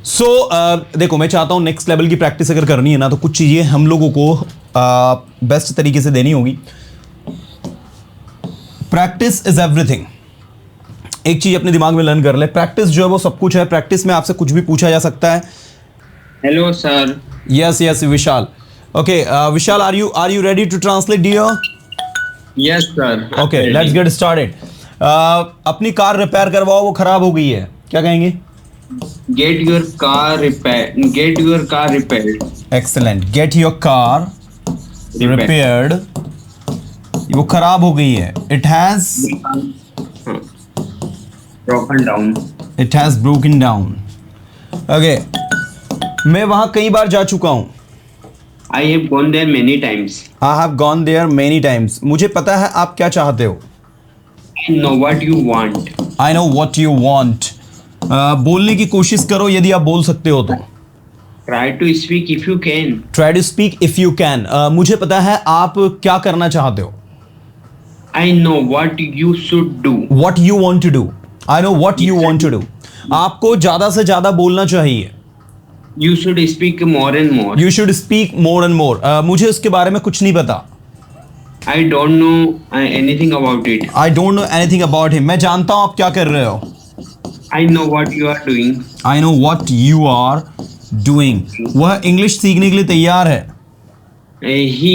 देखो मैं चाहता हूँ नेक्स्ट लेवल की प्रैक्टिस अगर करनी है ना तो कुछ चीज़ें हम लोगों को बेस्ट तरीके से देनी होगी। Practice is everything. एक चीज़ अपने दिमाग में लर्न कर ले, प्रैक्टिस जो है वो सब कुछ है। प्रैक्टिस में आपसे कुछ भी पूछा जा सकता है। Hello sir. Yes yes Vishal. Okay Vishal, are you ready to translate dear? Yes sir. Okay let's get started. अपनी कार रिपेयर करवाओ, वो खराब हो गई है, क्या कहेंगे? Get your car repaired. Excellent. Get your car repaired. वो खराब हो गई है। It has broken down. Okay, मैं वहां कई बार जा चुका हूं। I have gone there many times. I have gone there many times. मुझे पता है आप क्या चाहते हो। I know what you want. I know what you want. बोलने की कोशिश करो यदि आप बोल सकते हो तो। Try to speak if you can. Try to speak if you can. मुझे पता है आप क्या करना चाहते हो। I know what you should do. What you want to do. I know what you want to do. आपको ज्यादा से ज्यादा बोलना चाहिए। You should speak more and more. You should speak more and more. मुझे उसके बारे में कुछ नहीं पता। I don't know anything about it. I don't know anything about him. मैं जानता हूं आप क्या कर रहे हो। I know what you are doing. I know what you are doing. वह इंग्लिश सीखने के लिए तैयार है। He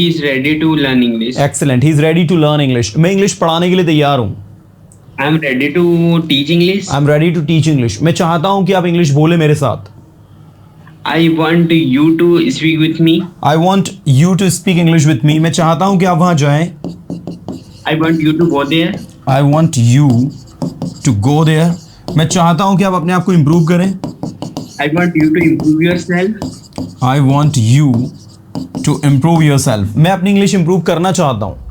is ready to learn English. Excellent. He is ready to learn English. मैं इंग्लिश पढ़ाने के लिए तैयार हूँ। I am ready to teach English. I am ready to teach English. मैं चाहता हूँ कि आप इंग्लिश बोले मेरे साथ। I want you to speak with me. I want you to speak English with me. मैं चाहता हूँ कि आप वहाँ जाएं। I want you to go there. I want you to go there. मैं चाहता हूँ कि आप अपने आप को इम्प्रूव करें। I want you to improve yourself. I want you to improve yourself. मैं अपनी इंग्लिश इम्प्रूव करना चाहता हूँ।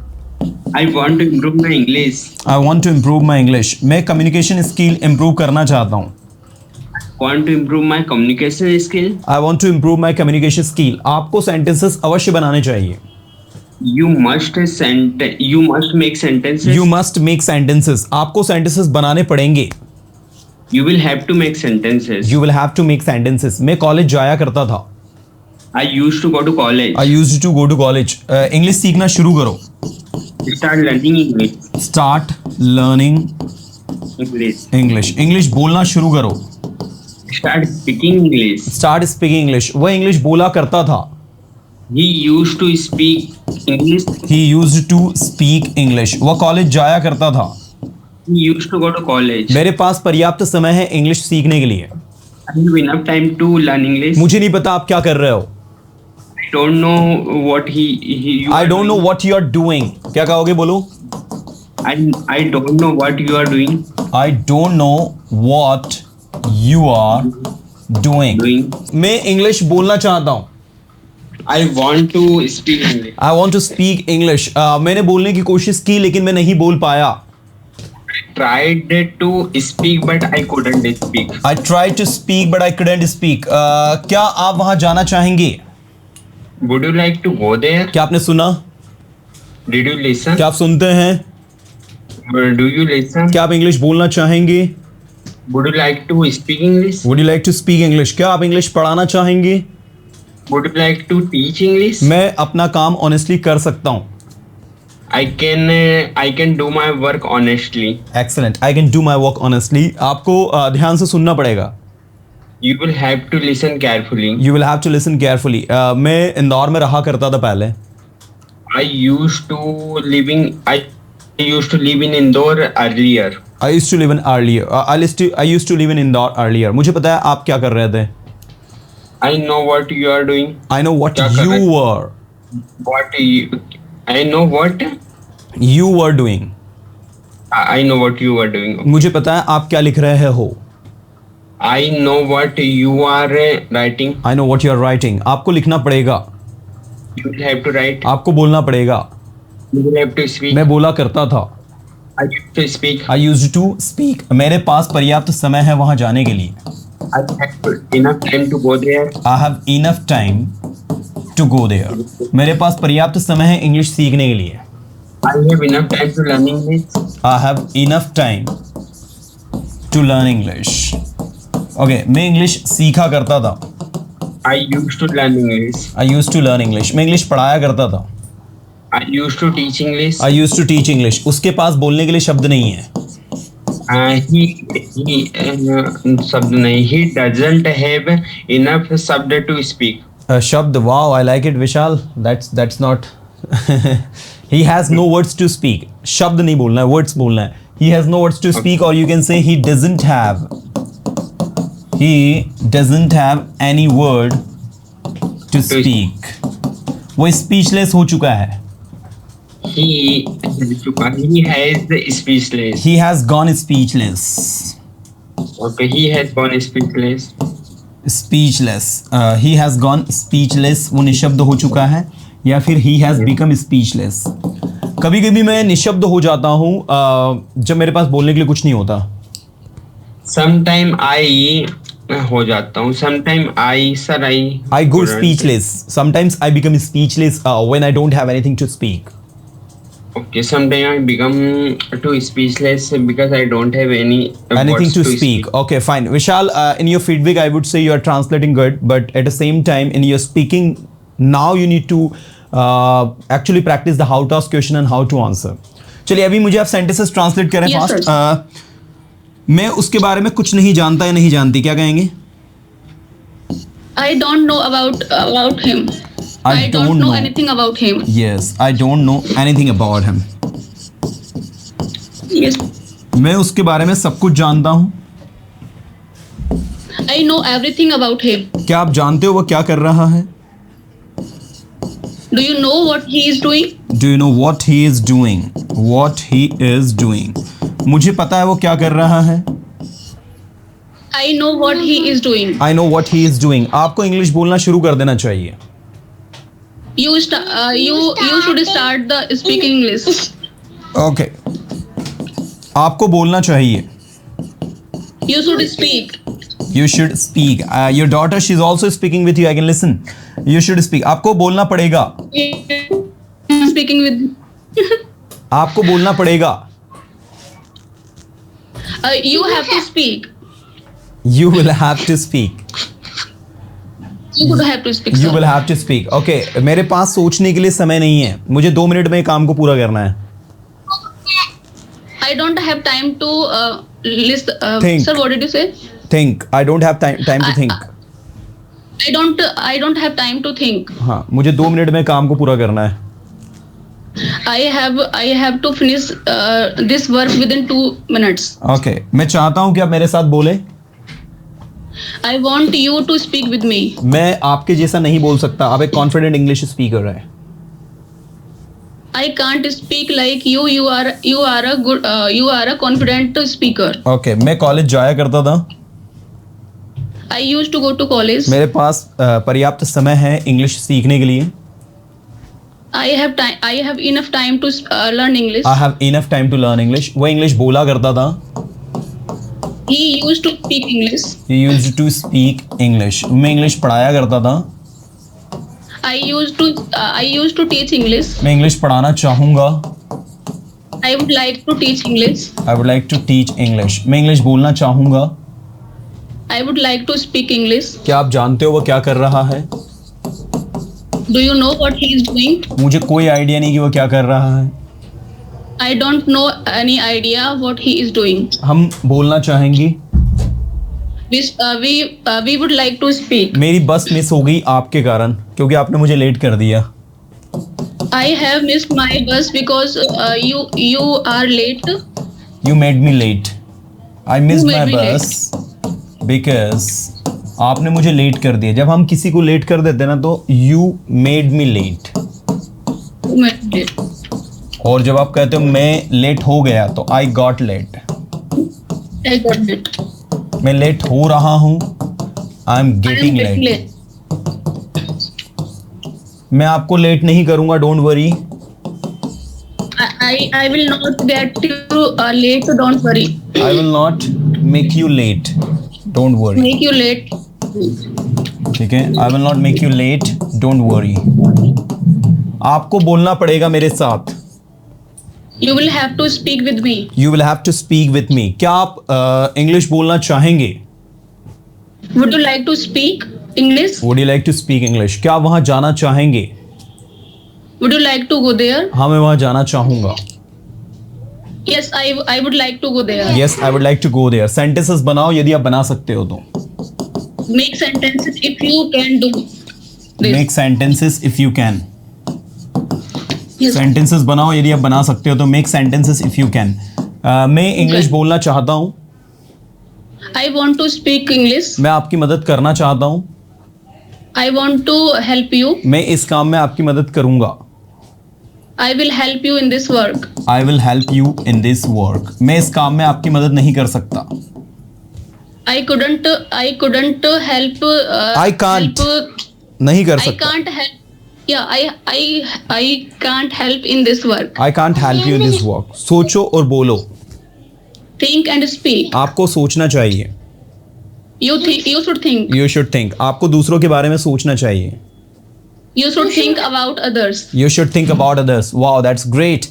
I want to improve my English. I want to improve my English. मैं कम्युनिकेशन स्किल इम्प्रूव करना चाहता हूँ। Want to improve my communication skill. I want to improve my communication skill. आपको सेंटेंसेस अवश्य बनाने चाहिए। You must make sentences. You must make sentences. आपको sentences बनाने पड़ेंगे। You will have to make sentences. You will have to make sentences. मैं college जाया करता था। I used to go to college. I used to go to college. English सीखना शुरू करो। Start learning English. Start learning English. English. English बोलना शुरू करो। Start speaking English. Start speaking English. वह इंग्लिश बोला करता था। He used to speak English. He used to speak English. वह कॉलेज जाया करता था। He used to go to college. मेरे पास पर्याप्त समय है इंग्लिश सीखने के लिए। I have enough time to learn English. मुझे नहीं पता आप क्या कर रहे हो। I don't know what you I are don't know doing. What you are doing. क्या कहोगे, बोलो। I don't know what you are doing. I don't know what you are doing. Doing. मैं इंग्लिश बोलना चाहता हूँ। I want to speak English. I want to speak English. मैंने बोलने की कोशिश की लेकिन मैं नहीं बोल पाया। Tried to speak but I couldn't speak. I try to speak but I couldn't speak. क्या आप वहाँ जाना चाहेंगे? Would you like to go there? क्या आपने सुना? Did you listen? क्या आप सुनते हैं? Do you listen? क्या आप इंग्लिश बोलना चाहेंगे? Would you like to speak English? Would you like to speak English? क्या आप इंग्लिश पढ़ाना चाहेंगे? Would you like to teach English? मैं अपना काम ऑनेस्टली कर सकता हूँ। I can do my work honestly. Excellent. I can do my work honestly. आपको ध्यान से सुनना पड़ेगा। You will have to listen carefully. You will have to listen carefully. मैं इंदौर में रहा करता था पहले। I used to live in Indore earlier. I used to live in earlier. I used to live in Indore earlier. मुझे पता है आप क्या कर रहे थे। I know what you are doing. I know what क्या कर रहे you were I know what doing. I know what you are doing. मुझे पता है आप क्या लिख रहे हो। I know what you are writing. I know what you are writing. आपको लिखना पड़ेगा। You will have to write. आपको बोलना पड़ेगा। You will have to speak. मैं बोला करता था। I used to speak. I used to speak. मेरे पास पर्याप्त समय है वहाँ जाने के लिए। I have enough time to go there. I have enough time to go there. मेरे पास पर्याप्त समय है इंग्लिश सीखने के लिए। I have enough time to learn English. I have enough time to learn English. Okay, मैं इंग्लिश सीखा करता था। I used to learn English. I use to learn English, मैं इंग्लिश पढ़ाया करता था। I used to teach English. I use to teach English, उसके पास बोलने के लिए शब्द नहीं है। शब्द नहीं, he doesn't have enough शब्द to speak. शब्द, wow, I like it Vishal, that's not he has no words to speak. शब्द नहीं बोलना है, वर्ड्स बोलना है। He has no words to speak, और you can say he doesn't have any word to speak. वो speechless हो चुका है। He has speechless. He has gone speechless. Okay, he has gone speechless. Speechless, he has gone speechless, वो निशब्द हो चुका है, या फिर ही हैज बिकम स्पीचलेस। कभी कभी मैं निशब्द हो जाता हूँ जब मेरे पास बोलने के लिए कुछ नहीं होता। Sometime I हो जाता हूँ, sometime I go speechless. Sometimes I become speechless when I don't have anything to speak. Okay, sometime I become too speechless because I don't have Anything words to speak. Okay, fine. Vishal, in your feedback, I would say you are translating good, but at the same time, in your speaking, now you need to actually practice the how to ask question and how to answer. चलिए, अभी मुझे आप sentences translate करें Yes, fast. मैं उसके बारे में कुछ नहीं जानता या नहीं जानती, क्या कहेंगे? I don't know about him. I don't know anything about him. Yes, I don't know anything about him. Yes, मैं उसके बारे में सब कुछ जानता हूँ। I know everything about him. क्या आप जानते हो वो क्या कर रहा है? Do you know what he is doing? Do you know what he is doing? What he is doing. मुझे पता है वो क्या कर रहा है। I know what he is doing. I know what he is doing. आपको इंग्लिश बोलना शुरू कर देना चाहिए। You should start the speaking English. Okay. आपको बोलना चाहिए। You should speak. You should speak. Your daughter, she's also speaking with you. I can listen. You should speak. आपको बोलना पड़ेगा। Speaking with. आपको बोलना पड़ेगा। You have to speak. You will have to speak. You would have to speak. You sir. will have to speak. Okay. मेरे पास सोचने के लिए समय नहीं है, मुझे 2 मिनट में काम को पूरा करना है। I don't have time to list. Think. Sir, what did you say? Think. I don't have time to think. I don't have time to think. हाँ, मुझे 2 मिनट में काम को पूरा करना है। I have to finish this work within 2 minutes. Okay. मैं चाहता हूँ कि आप मेरे साथ बोले। I want you to speak with me. मैं आपके जैसा नहीं बोल सकता, आप एक कॉन्फिडेंट इंग्लिश स्पीकर है। I can't speak like you. You are a confident speaker. Okay. मैं कॉलेज जाया करता था। I used to go to college. मेरे पास पर्याप्त समय है इंग्लिश सीखने के लिए। I have enough time to learn English. I have enough time to learn English. वो इंग्लिश बोला करता था। He used to speak English. He used to speak English. मैं इंग्लिश पढ़ाया करता था। I used to teach English. मैं English पढ़ाना चाहूँगा। I would like to teach English. I would like to teach English. मैं इंग्लिश बोलना चाहूँगा। I would like to speak English. क्या आप जानते हो वो क्या कर रहा है? Do you know what he is doing? मुझे कोई आइडिया नहीं कि वो क्या कर रहा है। I don't know any idea what he is doing. हम बोलना चाहेंगे। We would like to speak. मेरी बस मिस हो गई आपके कारण, क्योंकि आपने मुझे लेट कर दिया। I have missed my bus because you are late. You made me late. I missed my made me bus because आपने मुझे लेट कर दिया। जब हम किसी को लेट कर देते हैं ना, तो you made me late. You made me late. और जब आप कहते हो मैं लेट हो गया, तो I got late. I got late. मैं लेट हो रहा हूँ, I am I am getting getting late. late. मैं आपको लेट नहीं करूँगा, don't worry. I will not get you late. Don't worry. I will not make you late. Don't worry. Make you late. ठीक है, I will not make you late. Don't worry. आपको बोलना पड़ेगा मेरे साथ। You will have to speak with me. You will have to speak with me. क्या आप English बोलना चाहेंगे? Would you like to speak English? Would you like to speak English? क्या वहां जाना चाहेंगे? Would you like to go there? हाँ, मैं वहां जाना चाहूंगा. Yes, I would like to go there. Yes, I would like to go there. Sentences बनाओ यदि आप बना सकते हो तो. Make sentences if you can do this. Make sentences if you can. Yes. Sentences बनाओ यदि आप बना सकते हो तो. Make sentences if you can. मैं इंग्लिश Okay. बोलना चाहता हूँ. I want to speak English. मैं आपकी मदद करना चाहता हूँ. I want to help you. मैं इस काम में आपकी मदद करूंगा. I will help you in this work. I will help you in this work. मैं इस काम में आपकी मदद नहीं कर सकता. I couldn't help. I can't. Help, नहीं कर I सकता. can't help. Yeah, I can't help in this work. I can't help you in this work. सोचो और बोलो. Think and speak. आपको सोचना चाहिए. You should think. You should think. आपको दूसरों के बारे में सोचना चाहिए. You should think about others. You should think about others. Wow, that's great.